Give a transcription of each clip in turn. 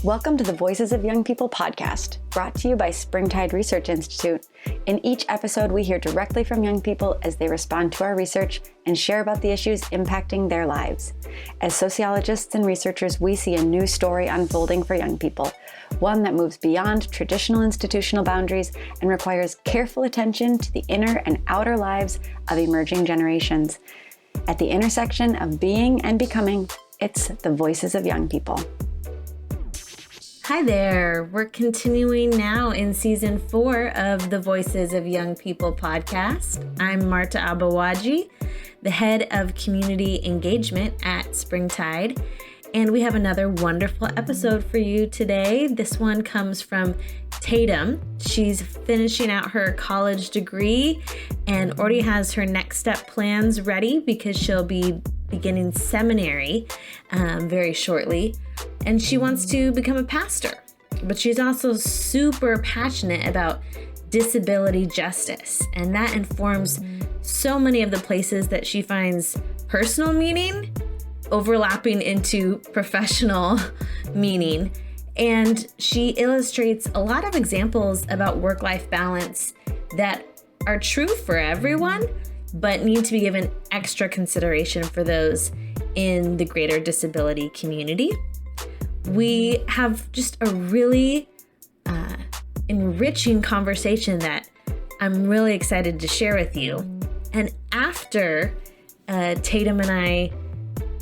Welcome to the Voices of Young People podcast, brought to you by Springtide Research Institute. In each episode, we hear directly from young people as they respond to our research and share about the issues impacting their lives. As sociologists and researchers, we see a new story unfolding for young people, one that moves beyond traditional institutional boundaries and requires careful attention to the inner and outer lives of emerging generations. At the intersection of being and becoming, it's the Voices of Young People. Hi there. We're continuing now in season 4 of the Voices of Young People podcast. I'm Marta Abawaji, the head of community engagement at Springtide, and we have another wonderful episode for you today. This one comes from Tatum. She's finishing out her college degree and already has her next step plans ready because she'll be beginning seminary very shortly. And she wants to become a pastor, but she's also super passionate about disability justice. And that informs so many of the places that she finds personal meaning overlapping into professional meaning. And she illustrates a lot of examples about work-life balance that are true for everyone, but need to be given extra consideration for those in the greater disability community. We have just a really enriching conversation that I'm really excited to share with you. And after Tatum and I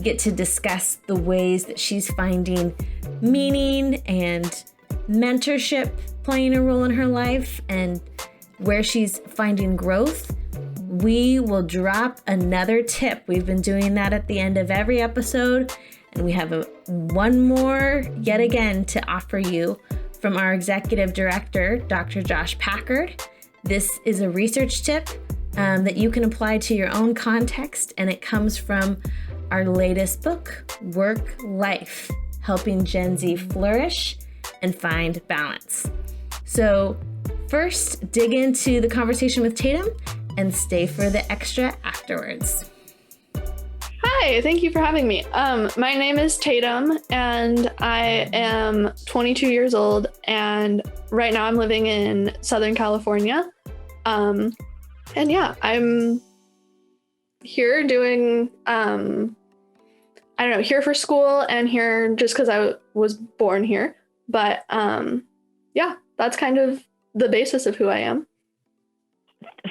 get to discuss the ways that she's finding meaning and mentorship playing a role in her life and where she's finding growth, we will drop another tip. We've been doing that at the end of every episode, and we have one more yet again to offer you from our executive director, Dr. Josh Packard. This is a research tip that you can apply to your own context, and it comes from our latest book, Work Life, Helping Gen Z Flourish and Find Balance. So first, dig into the conversation with Tatum and stay for the extra afterwards. Hi, thank you for having me. My name is Tatum, and I am 22 years old, and right now I'm living in Southern California. And yeah, I'm here doing, here for school and here just because I was born here. But yeah, that's kind of the basis of who I am.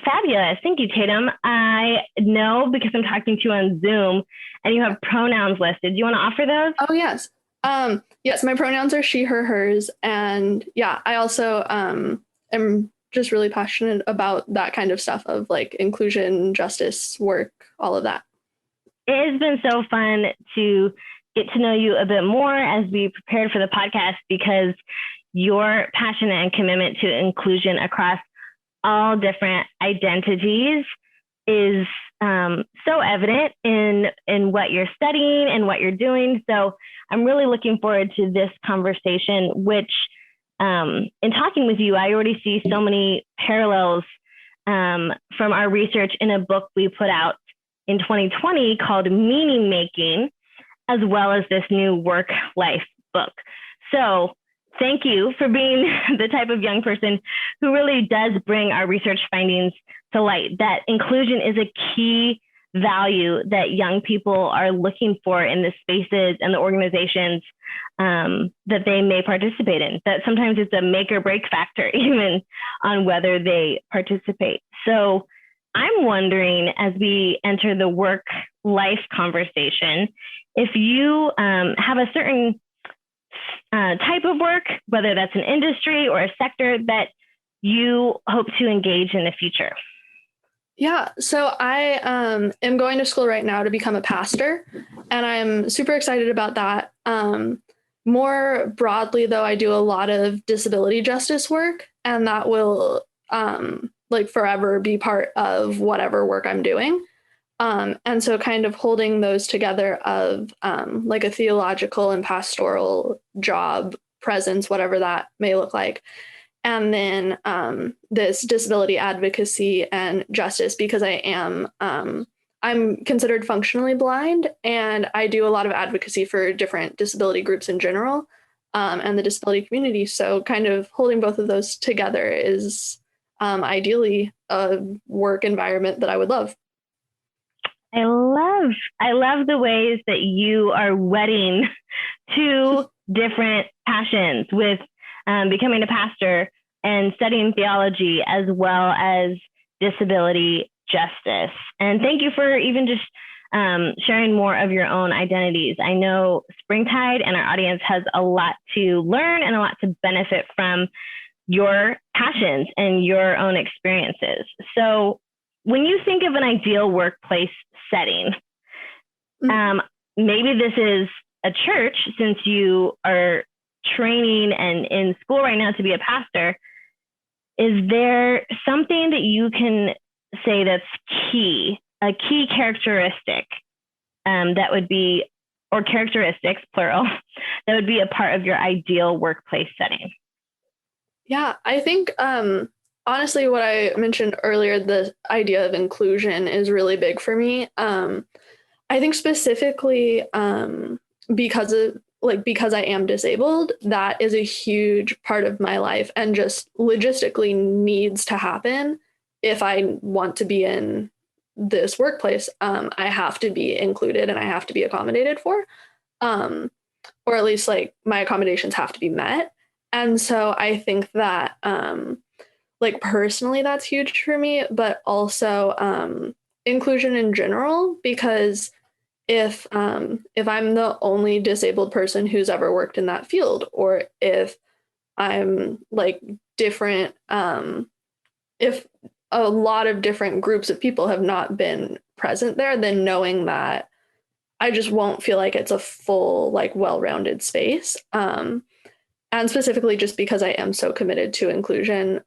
Fabulous. Thank you, Tatum. I know because I'm talking to you on Zoom and you have pronouns listed. Do you want to offer those? Oh, yes. Yes, my pronouns are she, her, hers. And yeah, I also am just really passionate about that kind of stuff of like inclusion, justice, work, all of that. It has been so fun to get to know you a bit more as we prepared for the podcast because your passion and commitment to inclusion across all different identities is so evident in what you're studying and what you're doing. So I'm really looking forward to this conversation, which in talking with you, I already see so many parallels from our research in a book we put out in 2020 called Meaning Making, as well as this new Work Life book. So thank you for being the type of young person who really does bring our research findings to light, that inclusion is a key value that young people are looking for in the spaces and the organizations that they may participate in, that sometimes it's a make or break factor even on whether they participate. So I'm wondering, as we enter the work-life conversation, if you have a certain type of work, whether that's an industry or a sector that you hope to engage in the future. Yeah, so I am going to school right now to become a pastor, and I'm super excited about that. More broadly, though, I do a lot of disability justice work, and that will forever be part of whatever work I'm doing. And so kind of holding those together of like a theological and pastoral job presence, whatever that may look like. And then this disability advocacy and justice, because I am, I'm considered functionally blind, and I do a lot of advocacy for different disability groups in general. and the disability community. So kind of holding both of those together is ideally a work environment that I would love. I love the ways that you are wedding two different passions with becoming a pastor and studying theology as well as disability justice. And thank you for even just sharing more of your own identities. I know Springtide and our audience has a lot to learn and a lot to benefit from your passions and your own experiences. So when you think of an ideal workplace setting, maybe this is a church, since you are training and in school right now to be a pastor. Is there something that you can say that's key, a key characteristic that would be, or characteristics, plural, that would be a part of your ideal workplace setting? Yeah, I think honestly, what I mentioned earlier, the idea of inclusion is really big for me. I think specifically because I am disabled, that is a huge part of my life and just logistically needs to happen. If I want to be in this workplace, I have to be included and I have to be accommodated for, or at least like my accommodations have to be met. And so I think that like personally, that's huge for me, but also inclusion in general, because if I'm the only disabled person who's ever worked in that field, or if I'm like different, if a lot of different groups of people have not been present there, then knowing that I just won't feel like it's a full, like well-rounded space. And specifically just because I am so committed to inclusion,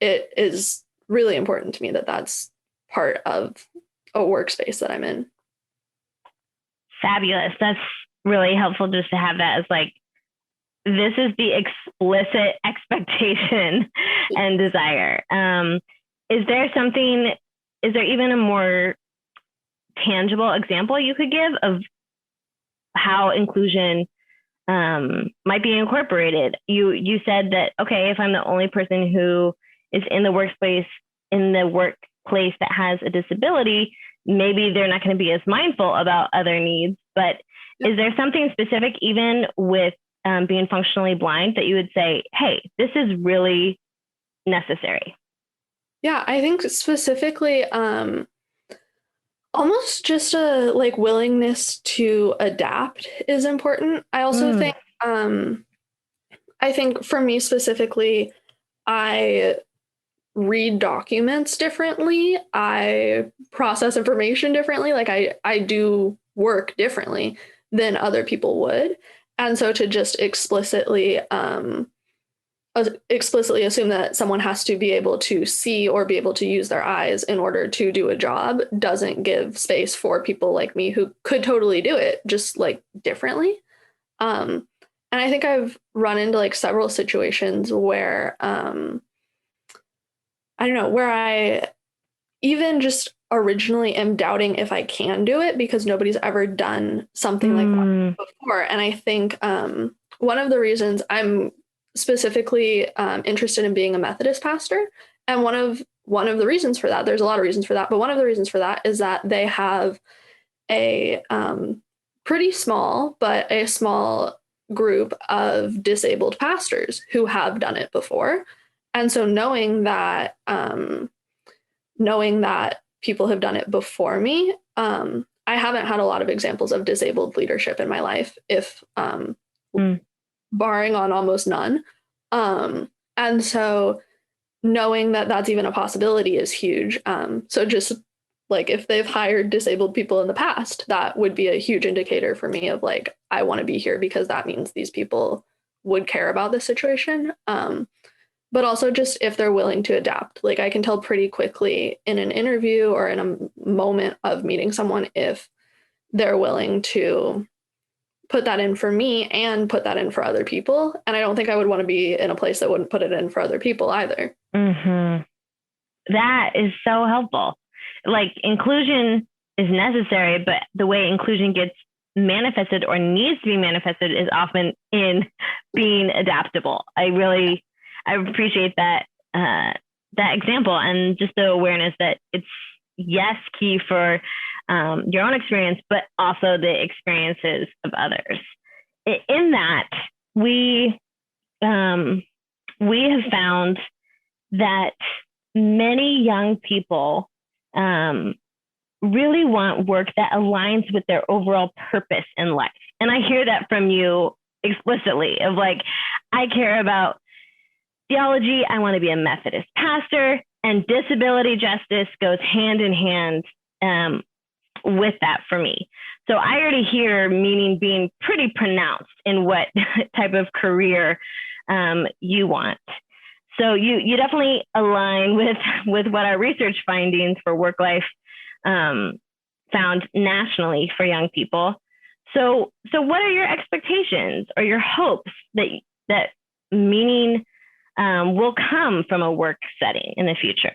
it is really important to me that that's part of a workspace that I'm in. Fabulous. That's really helpful just to have that as like, this is the explicit expectation and desire. Is there even a more tangible example you could give of how inclusion might be incorporated? You said that, okay, if I'm the only person who is in the workplace that has a disability, maybe they're not going to be as mindful about other needs. But is there something specific, even with being functionally blind, that you would say, hey, this is really necessary? Yeah, I think specifically almost just a like willingness to adapt is important. I also think I think for me specifically, I read documents differently. I process information differently. Like I do work differently than other people would. And so to just explicitly assume that someone has to be able to see or be able to use their eyes in order to do a job doesn't give space for people like me who could totally do it, just like differently. And I think I've run into like several situations where I don't know, where I even just originally am doubting if I can do it because nobody's ever done something like that before. And I think one of the reasons I'm specifically interested in being a Methodist pastor, and one of the reasons for that, there's a lot of reasons for that, but one of the reasons for that is that they have a pretty small, but a small group of disabled pastors who have done it before. And so knowing that people have done it before me, I haven't had a lot of examples of disabled leadership in my life, if barring on almost none. And so knowing that that's even a possibility is huge. So just like if they've hired disabled people in the past, that would be a huge indicator for me of like, I want to be here because that means these people would care about this situation. But also just if they're willing to adapt. Like I can tell pretty quickly in an interview or in a moment of meeting someone if they're willing to put that in for me and put that in for other people. And I don't think I would want to be in a place that wouldn't put it in for other people either. That is so helpful. Like inclusion is necessary, but the way inclusion gets manifested or needs to be manifested is often in being adaptable. I appreciate that that example, and just the awareness that it's, yes, key for your own experience, but also the experiences of others. In that, we have found that many young people really want work that aligns with their overall purpose in life. And I hear that from you explicitly of like, I care about theology. I want to be a Methodist pastor, and disability justice goes hand in hand with that for me. So I already hear meaning being pretty pronounced in what type of career you want. So you definitely align with what our research findings for work life found nationally for young people. So what are your expectations or your hopes that meaning will come from a work setting in the future?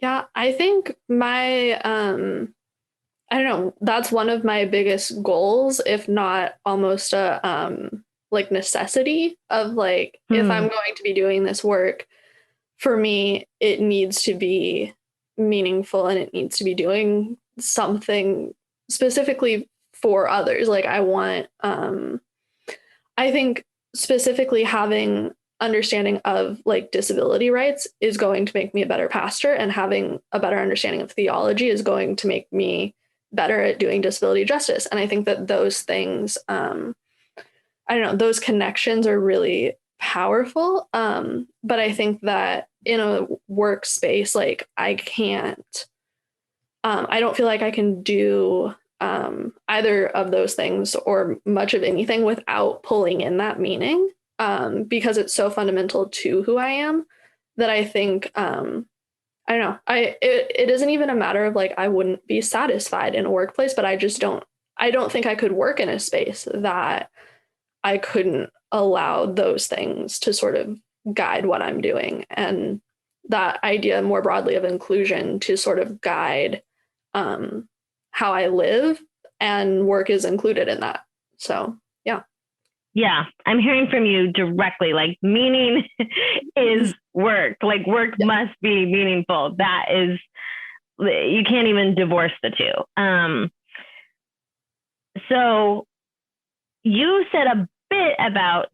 Yeah, I think my, I don't know, that's one of my biggest goals, if not almost a like necessity of like, if I'm going to be doing this work, for me, it needs to be meaningful and it needs to be doing something specifically for others. Like I want, I think specifically having understanding of like disability rights is going to make me a better pastor, and having a better understanding of theology is going to make me better at doing disability justice. And I think that those things, I don't know, those connections are really powerful. But I think that in a workspace, like I can't, I don't feel like I can do either of those things or much of anything without pulling in that meaning, because it's so fundamental to who I am that I think, I don't know, it isn't even a matter of like, I wouldn't be satisfied in a workplace, but I don't think I could work in a space that I couldn't allow those things to sort of guide what I'm doing. And that idea more broadly of inclusion to sort of guide how I live, and work is included in that. So, yeah. Yeah, I'm hearing from you directly, like meaning is work, like work must be meaningful. That is, you can't even divorce the two. So you said a bit about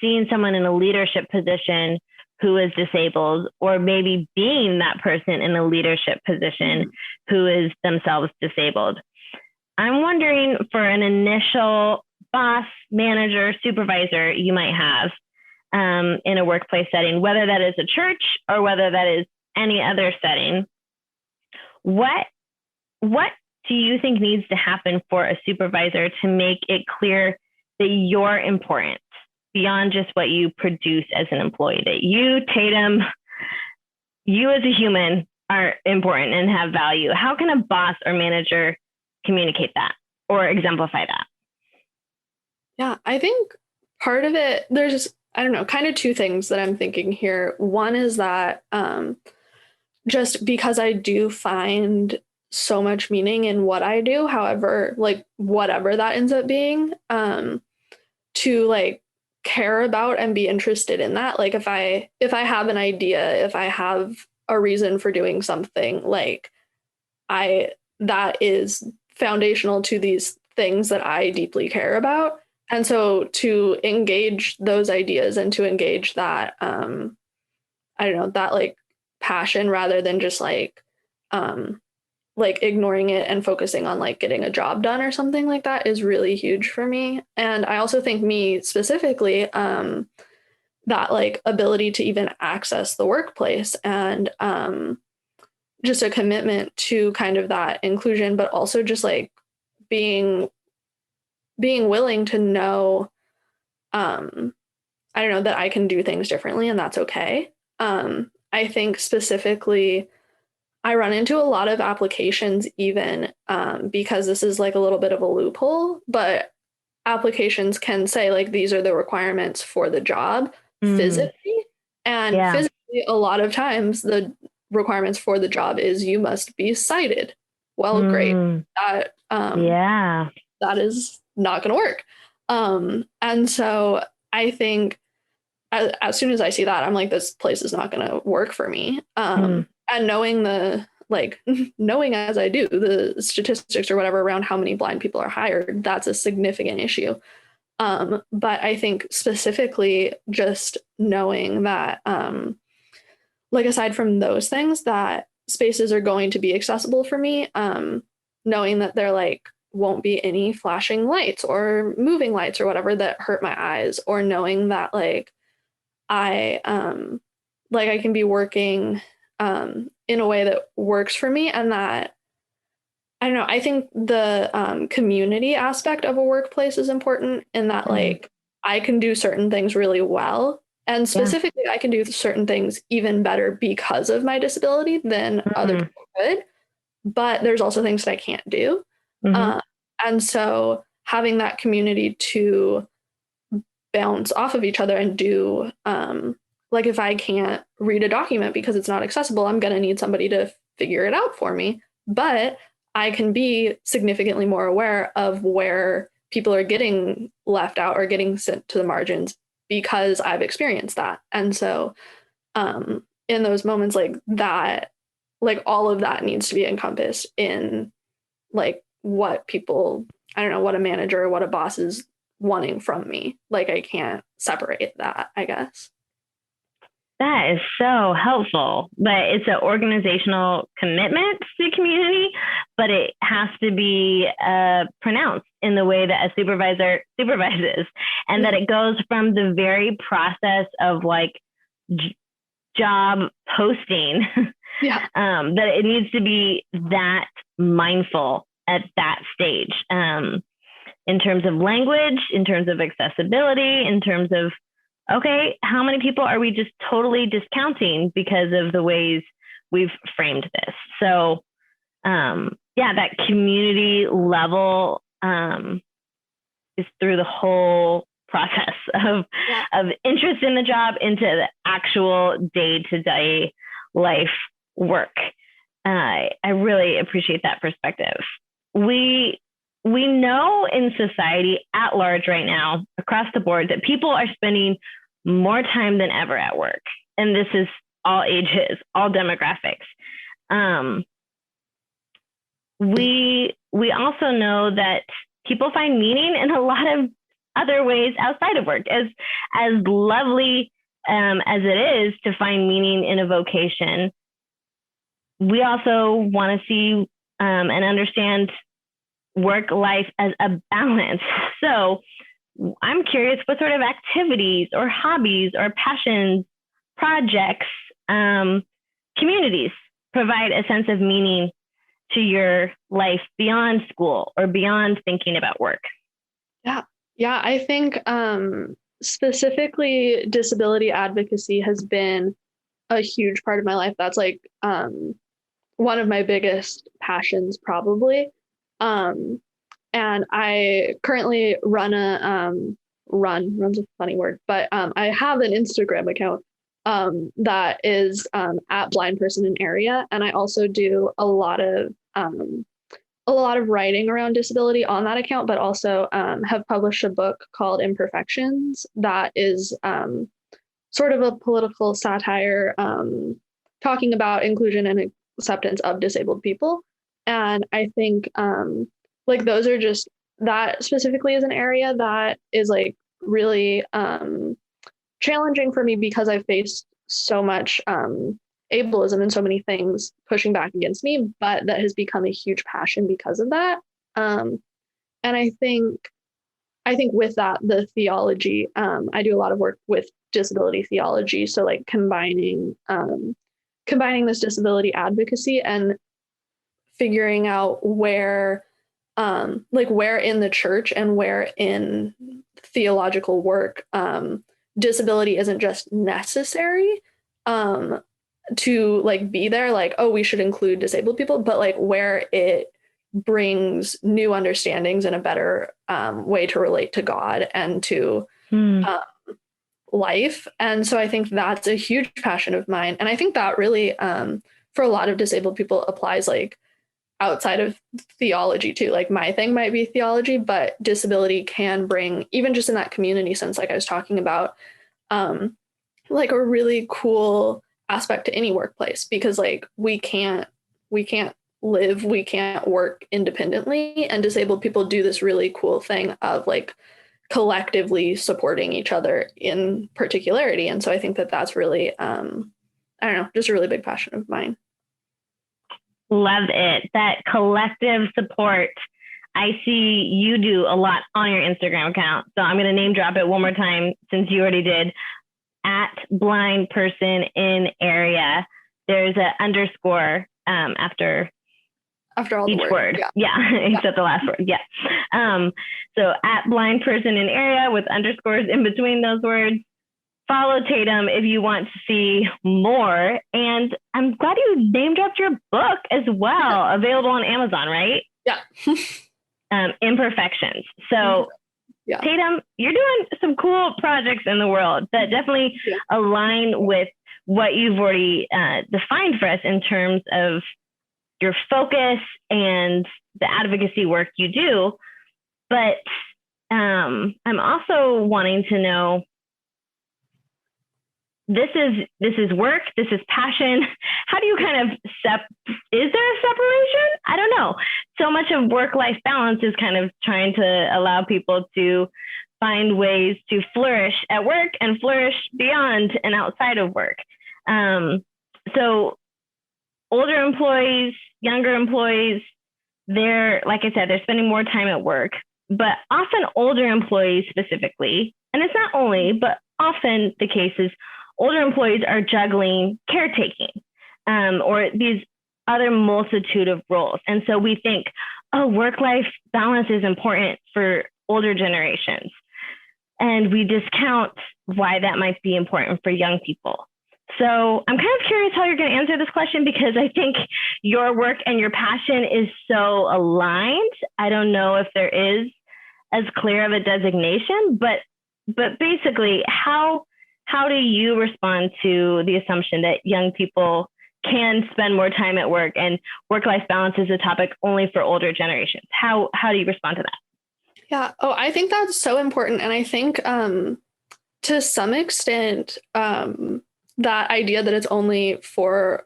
seeing someone in a leadership position who is disabled, or maybe being that person in a leadership position who is themselves disabled. I'm wondering, for an initial boss, manager, supervisor you might have in a workplace setting, whether that is a church or whether that is any other setting, what do you think needs to happen for a supervisor to make it clear that you're important beyond just what you produce as an employee, that you, Tatum, you as a human are important and have value? How can a boss or manager communicate that or exemplify that? Yeah, I think part of it, there's, I don't know, kind of two things that I'm thinking here. One is that just because I do find so much meaning in what I do, however, like whatever that ends up being, to like care about and be interested in that. Like if I have an idea, if I have a reason for doing something, like that is foundational to these things that I deeply care about. And so to engage those ideas and to engage that, I don't know, that like passion rather than just like ignoring it and focusing on like getting a job done or something like that is really huge for me. And I also think me specifically, that like ability to even access the workplace and just a commitment to kind of that inclusion, but also just like being willing to know, I don't know, that I can do things differently and that's okay. I think specifically, I run into a lot of applications even because this is like a little bit of a loophole, but applications can say like, these are the requirements for the job physically. And physically, a lot of times the requirements for the job is you must be sighted. Well, great. That, that is not going to work. And so I think as soon as I see that, I'm like, this place is not going to work for me. And knowing knowing as I do the statistics or whatever around how many blind people are hired, that's a significant issue. But I think specifically just knowing that, like, aside from those things, that spaces are going to be accessible for me, knowing that there like won't be any flashing lights or moving lights or whatever that hurt my eyes, or knowing that like I can be working in a way that works for me, and that I don't know, I think the community aspect of a workplace is important, in that like I can do certain things really well, and specifically I can do certain things even better because of my disability than other people could, but there's also things that I can't do. And so having that community to bounce off of each other and do, like if I can't read a document because it's not accessible, I'm going to need somebody to figure it out for me. But I can be significantly more aware of where people are getting left out or getting sent to the margins because I've experienced that. And so in those moments like that, like all of that needs to be encompassed in like what people, I don't know, what a manager or what a boss is wanting from me. Like I can't separate that, I guess. That is so helpful, but it's an organizational commitment to community, but it has to be pronounced in the way that a supervisor supervises, and that it goes from the very process of like job posting, that it needs to be that mindful at that stage, in terms of language, in terms of accessibility, in terms of, okay, how many people are we just totally discounting because of the ways we've framed this? So, that community level is through the whole process of interest in the job into the actual day-to-day life work. I really appreciate that perspective. We know in society at large right now, across the board, that people are spending more time than ever at work. And this is all ages, all demographics. We also know that people find meaning in a lot of other ways outside of work. As lovely as it is to find meaning in a vocation, we also want to see and understand work life as a balance. So I'm curious, what sort of activities or hobbies or passions, projects, communities provide a sense of meaning to your life beyond school or beyond thinking about work? Yeah, I think specifically disability advocacy has been a huge part of my life. That's like one of my biggest passions, probably. And I currently run's a funny word, but I have an Instagram account that is at blind person in area, and I also do a lot of writing around disability on that account, but also have published a book called Imperfections that is sort of a political satire talking about inclusion and acceptance of disabled people. And I think like those are just, that specifically is an area that is like really challenging for me because I've faced so much ableism and so many things pushing back against me, but that has become a huge passion because of that. And I think with that, the theology, I do a lot of work with disability theology. So like combining this disability advocacy and figuring out where in the church and where in theological work, disability isn't just necessary to like be there, like, oh, we should include disabled people, but like where it brings new understandings and a better way to relate to God and to life. And so I think that's a huge passion of mine. And I think that really, for a lot of disabled people, applies like outside of theology too. Like my thing might be theology, but disability can bring, even just in that community sense, like I was talking about, like a really cool aspect to any workplace, because like we can't live, we can't work independently, and disabled people do this really cool thing of like collectively supporting each other in particularity. And so I think that that's really, I don't know, just a really big passion of mine. Love it. That collective support. I see you do a lot on your Instagram account. So I'm going to name drop it one more time since you already did. At blind person in area. There's an underscore after all each the word. Yeah. Except the last word. Yeah. So at blind person in area with underscores in between those words. Follow Tatum if you want to see more. And I'm glad you name dropped your book as well. Available on Amazon, right? Yeah. Imperfections. So yeah. Tatum, you're doing some cool projects in the world that definitely align with what you've already defined for us in terms of your focus and the advocacy work you do. But I'm also wanting to know, this is work, this is passion. How do you kind of is there a separation? I don't know. So much of work-life balance is kind of trying to allow people to find ways to flourish at work and flourish beyond and outside of work. So older employees, younger employees, they're, like I said, they're spending more time at work, but often older employees specifically, and it's not only, but often the case is older employees are juggling caretaking or these other multitude of roles. And so we think, oh, work-life balance is important for older generations. And we discount why that might be important for young people. So I'm kind of curious how you're going to answer this question, because I think your work and your passion is so aligned. I don't know if there is as clear of a designation, but basically, how do you respond to the assumption that young people can spend more time at work and work-life balance is a topic only for older generations? How do you respond to that? Yeah. Oh, I think that's so important. And I think to some extent, that idea that it's only for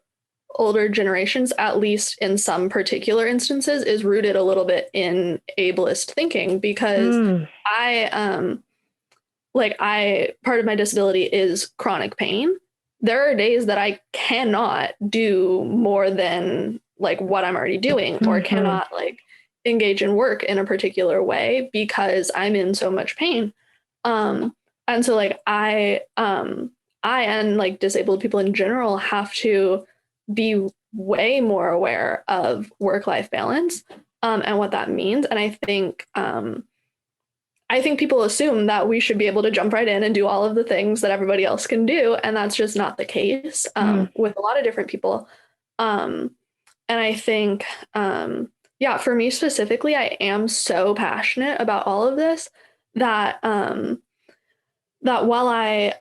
older generations, at least in some particular instances, is rooted a little bit in ableist thinking, because part of my disability is chronic pain. There are days that I cannot do more than like what I'm already doing, or cannot like engage in work in a particular way because I'm in so much pain. And so like I and like disabled people in general have to be way more aware of work-life balance and what that means. And I think people assume that we should be able to jump right in and do all of the things that everybody else can do. And that's just not the case with a lot of different people. And I think, for me specifically, I am so passionate about all of this that while I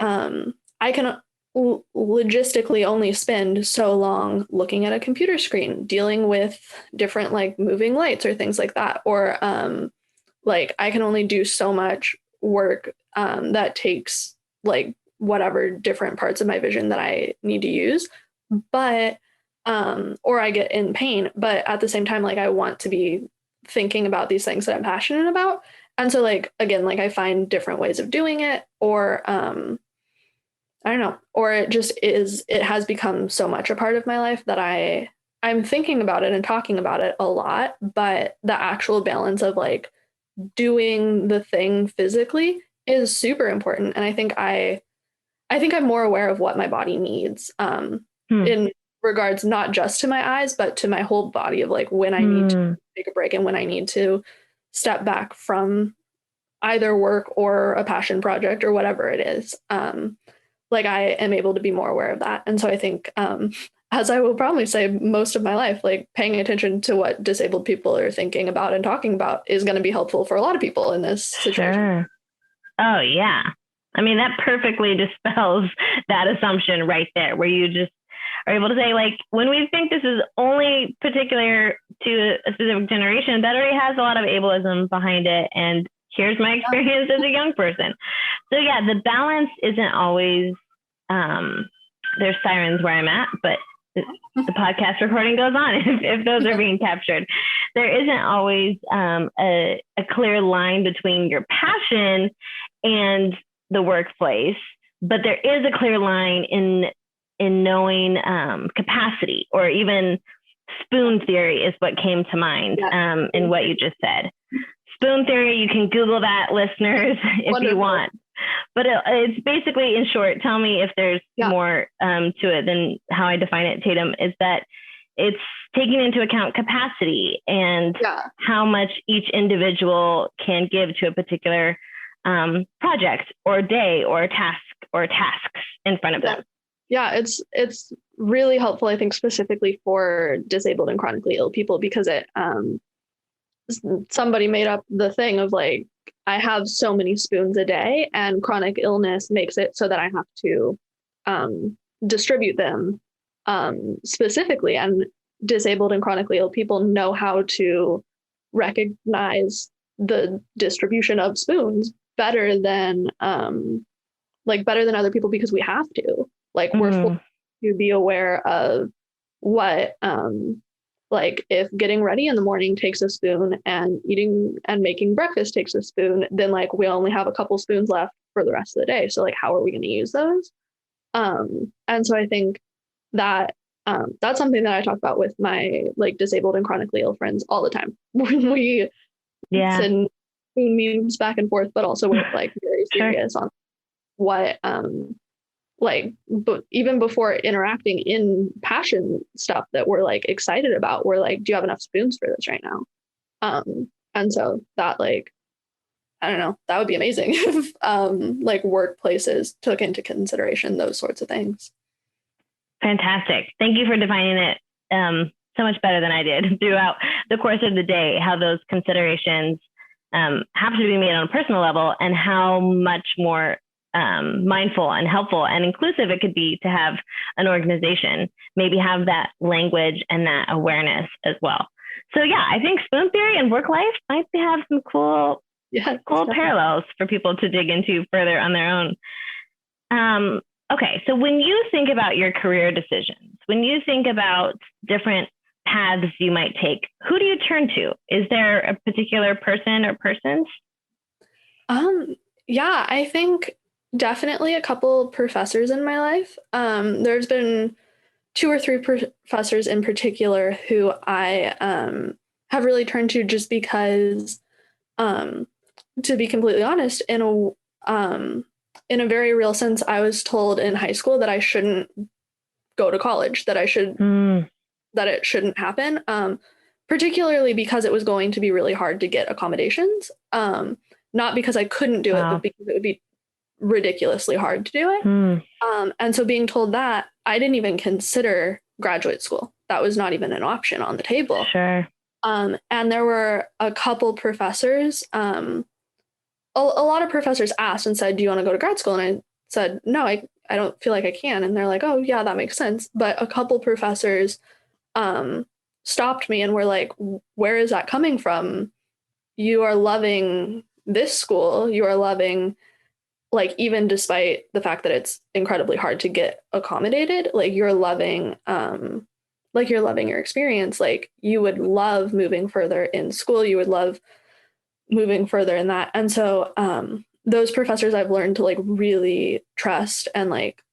can logistically only spend so long looking at a computer screen, dealing with different like moving lights or things like that, or like I can only do so much work that takes like whatever different parts of my vision that I need to use, but or I get in pain, but at the same time, like I want to be thinking about these things that I'm passionate about. And so like, again, like I find different ways of doing it, or I don't know, or it has become so much a part of my life that I'm thinking about it and talking about it a lot, but the actual balance of like doing the thing physically is super important. And I think I'm more aware of what my body needs in regards not just to my eyes, but to my whole body, of like when I need to take a break and when I need to step back from either work or a passion project or whatever it is. Like I am able to be more aware of that. And so I think, as I will probably say most of my life, like paying attention to what disabled people are thinking about and talking about is going to be helpful for a lot of people in this situation. Sure. Oh, yeah. I mean, that perfectly dispels that assumption right there, where you just, are able to say, like, when we think this is only particular to a specific generation, that already has a lot of ableism behind it. And here's my experience as a young person. So yeah, the balance isn't always, there's sirens where I'm at, but the podcast recording goes on if those are being captured. There isn't always a clear line between your passion and the workplace, but there is a clear line in knowing capacity, or even spoon theory is what came to mind in what you just said. Spoon theory, you can Google that, listeners, if you want. But it's basically, in short, tell me if there's more to it than how I define it, Tatum, is that it's taking into account capacity and how much each individual can give to a particular project or day or task or tasks in front of them. Yeah, it's really helpful, I think, specifically for disabled and chronically ill people, because it somebody made up the thing of like, I have so many spoons a day, and chronic illness makes it so that I have to distribute them specifically. And disabled and chronically ill people know how to recognize the distribution of spoons better than other people, because we have to. Like, we're forced to be aware of what like if getting ready in the morning takes a spoon and eating and making breakfast takes a spoon, then like we only have a couple spoons left for the rest of the day. So like, how are we going to use those? And so I think that that's something that I talk about with my like disabled and chronically ill friends all the time when we send spoon memes back and forth, but also we're like very serious on what but even before interacting in passion stuff that we're like excited about, we're like, do you have enough spoons for this right now? And so that, like, I don't know, that would be amazing if like workplaces took into consideration those sorts of things. Fantastic. Thank you for defining it so much better than I did throughout the course of the day, how those considerations have to be made on a personal level, and how much more mindful and helpful and inclusive it could be to have an organization maybe have that language and that awareness as well. So yeah, I think spoon theory and work life might have some cool parallels for people to dig into further on their own. Okay, so when you think about your career decisions, when you think about different paths you might take, who do you turn to? Is there a particular person or persons? Yeah, I think definitely a couple professors in my life. There's been 2 or 3 professors in particular who I have really turned to, just because, to be completely honest, in a very real sense, I was told in high school that I shouldn't go to college, that I should that it shouldn't happen, particularly because it was going to be really hard to get accommodations. Not because I couldn't do it, but because it would be ridiculously hard to do it. And so being told that, I didn't even consider graduate school. That was not even an option on the table. Sure. And there were a couple professors, a lot of professors asked and said, do you want to go to grad school? And I said, no, I don't feel like I can. And they're like, oh yeah, that makes sense. But a couple professors stopped me and were like, where is that coming from? You are loving this school. You are loving, like, even despite the fact that it's incredibly hard to get accommodated, like you're loving your experience. Like, you would love moving further in school. You would love moving further in that. And so those professors I've learned to like really trust and like,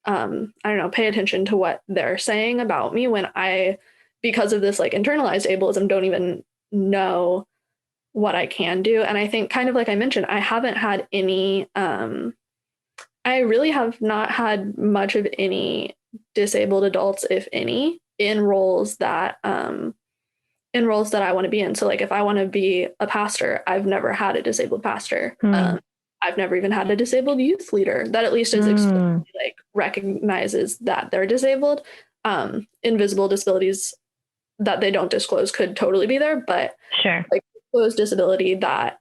I don't know, pay attention to what they're saying about me when I, because of this like internalized ableism, don't even know what I can do. And I think, kind of like I mentioned, I haven't had any, I really have not had much of any disabled adults, if any, in roles that I want to be in. So like, if I want to be a pastor, I've never had a disabled pastor. I've never even had a disabled youth leader that at least is explicitly like recognizes that they're disabled. Invisible disabilities that they don't disclose could totally be there, but sure, like disclosed disability that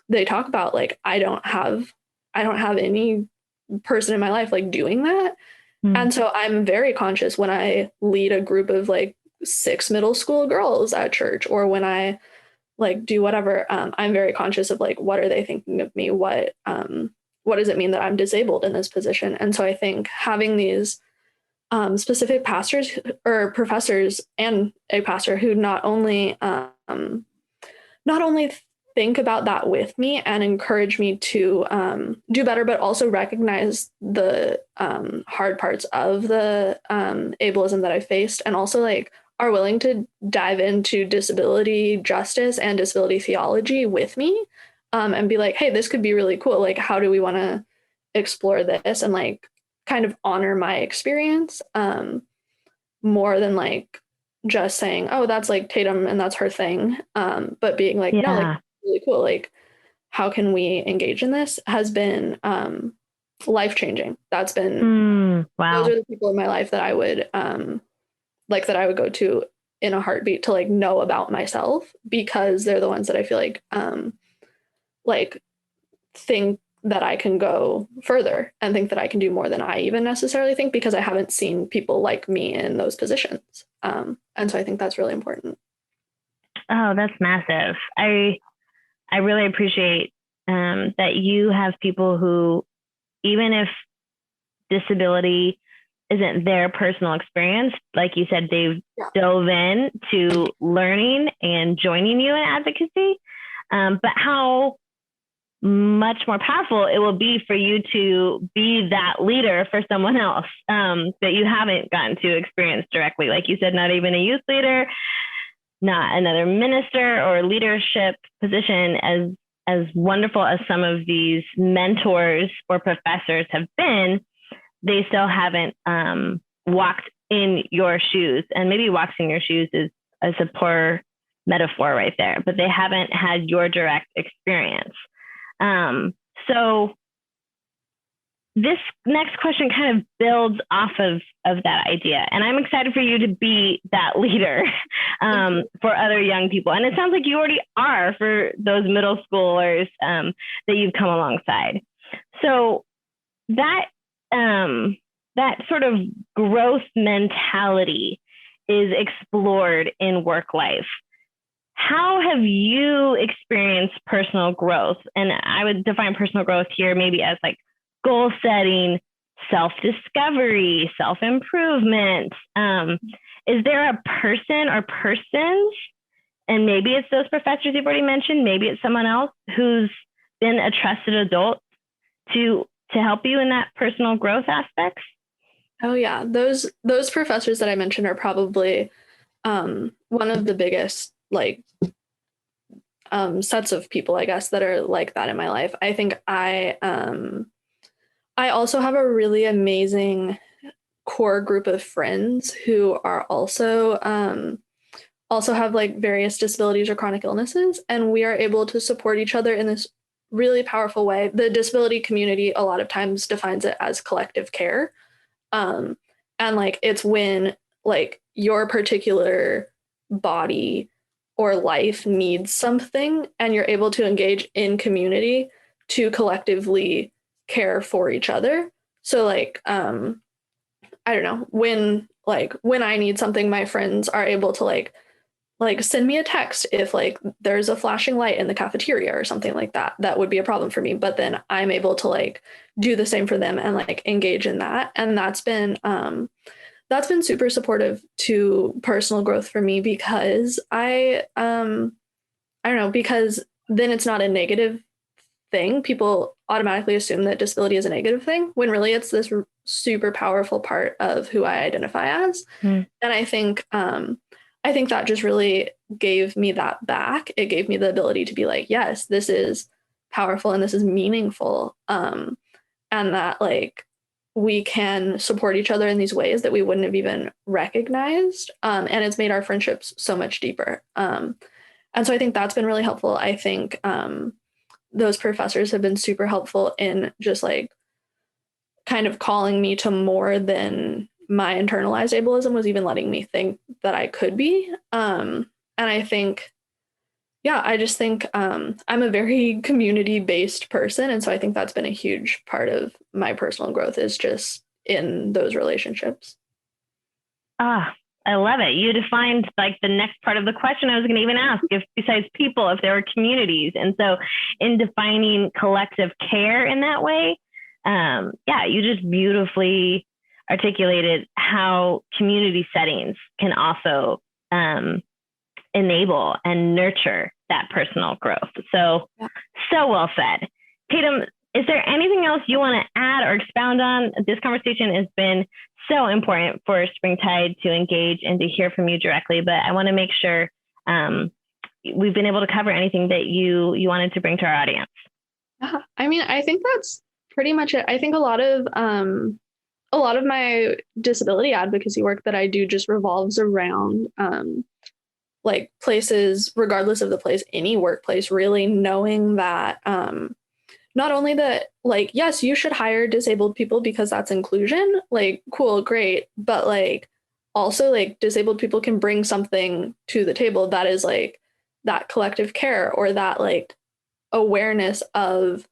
they talk about, like I don't have any person in my life like doing that. And so I'm very conscious when I lead a group of like 6 middle school girls at church, or when I like do whatever, I'm very conscious of like, what are they thinking of me? What does it mean that I'm disabled in this position? And so I think having these specific pastors or professors and a pastor who not only think about that with me and encourage me to do better, but also recognize the hard parts of the ableism that I faced, and also like are willing to dive into disability justice and disability theology with me, and be like, hey, this could be really cool. Like, how do we want to explore this and like kind of honor my experience more than like just saying, oh, that's like Tatum and that's her thing. But being like, no, like really cool. Like, how can we engage in this has been life-changing. That's been wow. Those are the people in my life that I would go to in a heartbeat to like know about myself, because they're the ones that I feel like think that I can go further and think that I can do more than I even necessarily think, because I haven't seen people like me in those positions. And so I think that's really important. Oh, that's massive. I really appreciate that you have people who, even if disability isn't their personal experience, like you said, they've dove in to learning and joining you in advocacy. But how much more powerful it will be for you to be that leader for someone else that you haven't gotten to experience directly. Like you said, not even a youth leader, not another minister or leadership position. As wonderful as some of these mentors or professors have been, they still haven't walked in your shoes. And maybe walks in your shoes is a poor metaphor right there, but they haven't had your direct experience. So this next question kind of builds off of that idea. And I'm excited for you to be that leader for other young people. And it sounds like you already are for those middle schoolers that you've come alongside. So that sort of growth mentality is explored in work life. How have you experienced personal growth? And I would define personal growth here maybe as like goal setting, self-discovery, self-improvement. Is there a person or persons, and maybe it's those professors you've already mentioned, maybe it's someone else who's been a trusted adult to help you in that personal growth aspects? Oh yeah, those professors that I mentioned are probably one of the biggest like sets of people, I guess, that are like that in my life. I think I also have a really amazing core group of friends who are also have like various disabilities or chronic illnesses, and we are able to support each other in this really powerful way. The disability community a lot of times defines it as collective care. And like it's when like your particular body or life needs something and you're able to engage in community to collectively care for each other. So like I don't know, when I need something, my friends are able to like send me a text if like there's a flashing light in the cafeteria or something like that would be a problem for me, but then I'm able to like do the same for them and like engage in that. And that's been super supportive to personal growth for me, because I don't know, because then it's not a negative thing. People automatically assume that disability is a negative thing when really it's this super powerful part of who I identify as. And I think that just really gave me that back. It gave me the ability to be like, yes, this is powerful and this is meaningful. And that like we can support each other in these ways that we wouldn't have even recognized. And it's made our friendships so much deeper. And so I think that's been really helpful. I think those professors have been super helpful in just like kind of calling me to more than my internalized ableism was even letting me think that I could be. And I think, I just think I'm a very community-based person. And so I think that's been a huge part of my personal growth, is just in those relationships. I love it. You defined like the next part of the question I was going to even ask, if besides people, if there were communities. And so in defining collective care in that way, you just beautifully articulated how community settings can also enable and nurture that personal growth. So well said. Tatum, is there anything else you want to add or expound on? This conversation has been so important for Springtide to engage and to hear from you directly, but I want to make sure we've been able to cover anything that you wanted to bring to our audience. I mean, I think that's pretty much it. I think a lot of my disability advocacy work that I do just revolves around like places, regardless of the place, any workplace, really knowing that not only that, like, yes, you should hire disabled people because that's inclusion, like, cool, great. But like, also like disabled people can bring something to the table that is like that collective care or that like awareness of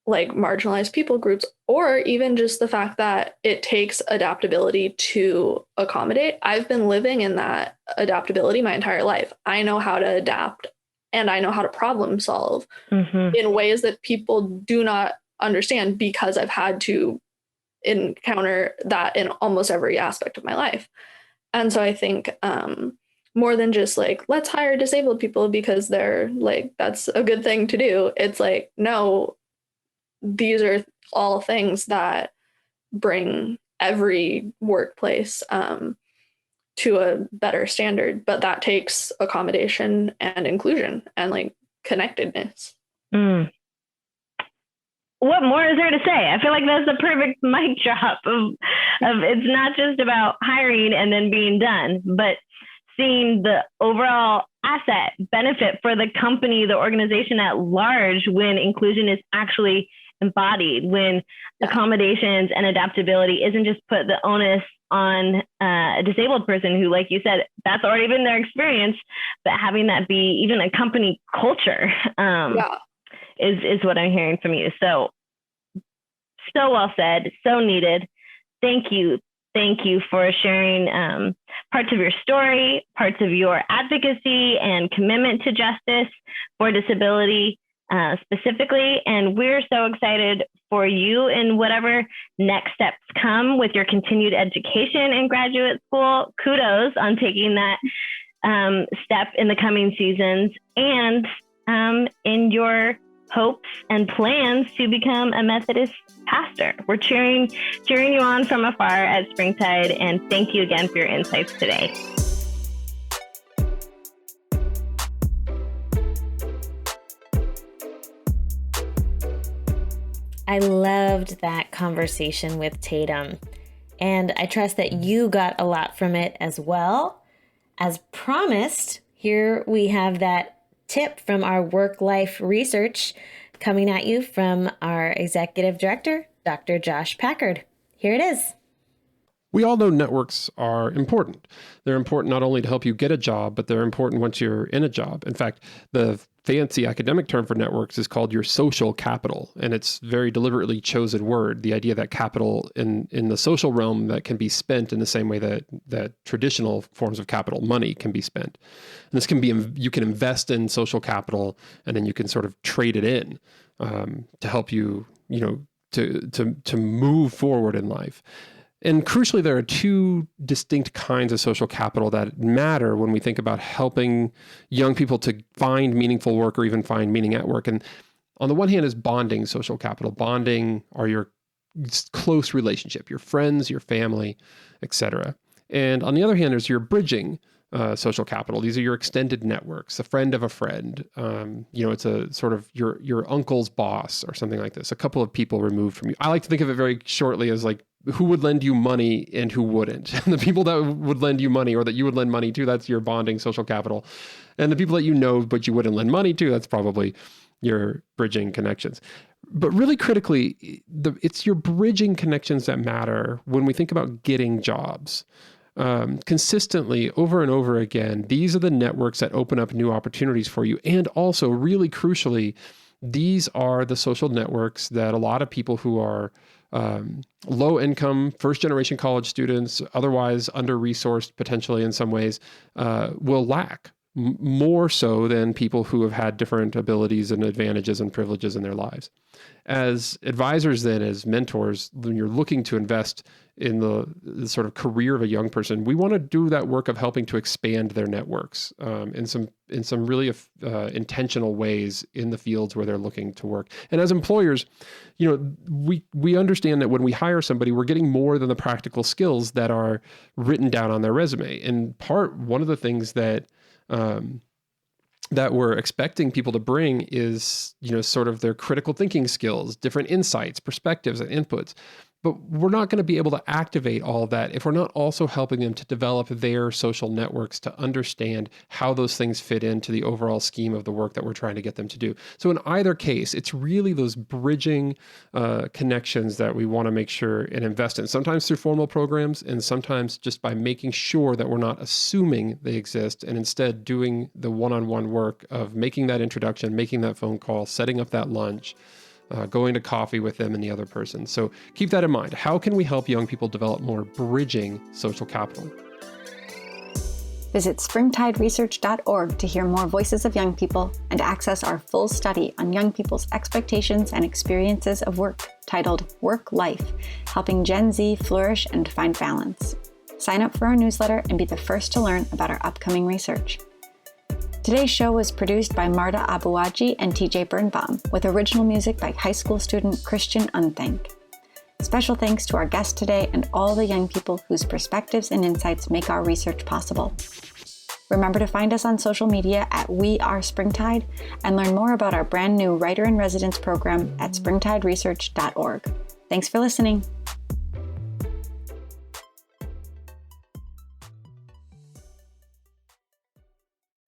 like marginalized people groups, or even just the fact that it takes adaptability to accommodate. I've been living in that adaptability my entire life. I know how to adapt and I know how to problem solve in ways that people do not understand because I've had to encounter that in almost every aspect of my life. And so I think more than just like, let's hire disabled people because they're like, that's a good thing to do. It's like, no, these are all things that bring every workplace to a better standard, but that takes accommodation and inclusion and like connectedness. What more is there to say? I feel like that's the perfect mic drop of it's not just about hiring and then being done, but seeing the overall asset benefit for the company, the organization at large, when inclusion is actually embodied, when accommodations and adaptability isn't just put the onus on a disabled person who, like you said, that's already been their experience, but having that be even a company culture is what I'm hearing from you. So well said, so needed. Thank you for sharing parts of your story, parts of your advocacy and commitment to justice for disability specifically. And we're so excited for you in whatever next steps come with your continued education in graduate school. Kudos on taking that step in the coming seasons and in your hopes and plans to become a Methodist pastor. We're cheering you on from afar at Springtide, and thank you again for your insights today. I loved that conversation with Tatum, and I trust that you got a lot from it as well. As promised, here we have that tip from our work-life research coming at you from our executive director, Dr. Josh Packard. Here it is. We all know networks are important. They're important not only to help you get a job, but they're important once you're in a job. In fact, the fancy academic term for networks is called your social capital, and it's very deliberately chosen word, the idea that capital in the social realm that can be spent in the same way that traditional forms of capital, money, can be spent. And this can be, you can invest in social capital, and then you can sort of trade it in to help you, to move forward in life. And crucially, there are two distinct kinds of social capital that matter when we think about helping young people to find meaningful work or even find meaning at work. And on the one hand is bonding social capital. Bonding are your close relationship, your friends, your family, etc. And on the other hand, there's your bridging social capital. These are your extended networks, a friend of a friend. It's a sort of your uncle's boss or something like this, a couple of people removed from you. I like to think of it very shortly as like, who would lend you money and who wouldn't. And the people that would lend you money or that you would lend money to, that's your bonding social capital. And the people that you know but you wouldn't lend money to, that's probably your bridging connections. But really critically, it's your bridging connections that matter when we think about getting jobs. Consistently, over and over again, these are the networks that open up new opportunities for you. And also, really crucially, these are the social networks that a lot of people who are low income, first generation college students, otherwise under-resourced potentially in some ways, will lack more so than people who have had different abilities and advantages and privileges in their lives. As advisors then, as mentors, when you're looking to invest in the sort of career of a young person, we want to do that work of helping to expand their networks in some really intentional ways in the fields where they're looking to work. And as employers, we understand that when we hire somebody, we're getting more than the practical skills that are written down on their resume. And one of the things that we're expecting people to bring is, sort of their critical thinking skills, different insights, perspectives, and inputs. But we're not going to be able to activate all of that if we're not also helping them to develop their social networks to understand how those things fit into the overall scheme of the work that we're trying to get them to do. So in either case, it's really those bridging connections that we want to make sure and invest in, sometimes through formal programs and sometimes just by making sure that we're not assuming they exist and instead doing the one-on-one work of making that introduction, making that phone call, setting up that lunch, going to coffee with them and the other person. So keep that in mind. How can we help young people develop more bridging social capital? Visit springtideresearch.org to hear more voices of young people and access our full study on young people's expectations and experiences of work, titled Work Life, Helping Gen Z Flourish and Find Balance. Sign up for our newsletter and be the first to learn about our upcoming research. Today's show was produced by Marta Abuwaji and TJ Birnbaum, with original music by high school student Christian Unthank. Special thanks to our guest today and all the young people whose perspectives and insights make our research possible. Remember to find us on social media at We Are Springtide and learn more about our brand new Writer in Residence program at springtideresearch.org. Thanks for listening.